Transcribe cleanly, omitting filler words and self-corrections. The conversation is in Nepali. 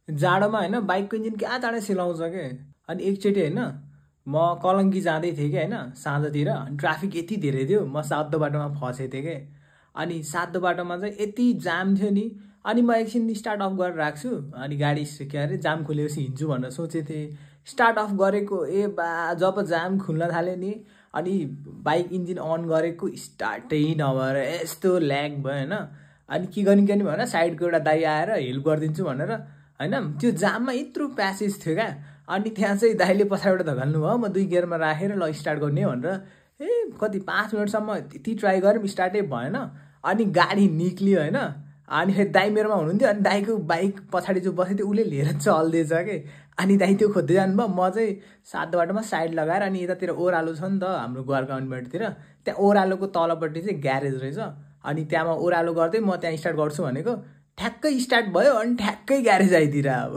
जाडोमा होइन बाइकको इन्जिन क्या चाँडै सिलाउँछ के। अनि एकचोटि होइन म कलङ्की जाँदै थिएँ कि होइन साँझतिर, ट्राफिक यति धेरै थियो, म सातो बाटोमा फसेको थिएँ कि। अनि सातो बाटोमा चाहिँ यति जाम थियो नि, अनि म एकछिन स्टार्ट अफ गरेर राख्छु, अनि गाडी के अरे जाम खुलेपछि हिँड्छु भनेर सोचेको थिएँ। स्टार्ट अफ गरेको बा जब जाम खुल्न थाल्यो नि, अनि बाइक इन्जिन अन गरेको स्टार्टै नभएर यस्तो ल्याग भयो होइन। अनि के गर्ने भनेर साइडको एउटा दाइ आएर हेल्प गरिदिन्छु भनेर होइन, त्यो जाममा यत्रो प्यासेज थियो क्या। अनि त्यहाँ चाहिँ दाइले पछाडिबाट धकाल्नु भयो, म 2 गियरमा राखेर ल स्टार्ट गर्ने भनेर कति 5 मिनटसम्म त्यति ट्राई गऱ्यौँ, स्टार्टै भएन। अनि गाडी निक्लियो होइन। अनि फेरि दाइ मेरोमा हुनुहुन्थ्यो, अनि दाइको बाइक पछाडि जो बसेको थियो उसले लिएर चल्दैछ कि। अनि दाइ त्यो खोज्दै जानुभयो, म चाहिँ सातो बाटोमा साइड लगाएर, अनि यतातिर ओह्रालो छ नि त हाम्रो गवर्नमेन्टतिर, त्यहाँ ओह्रालोको तलपट्टि चाहिँ ग्यारेज रहेछ। अनि त्यहाँमा ओह्रालो गर्दै म त्यहाँ स्टार्ट गर्छु भनेको, ठ्याक्कै स्टार्ट भयो, अनि ठ्याक्कै ग्यारेज आइदिएर अब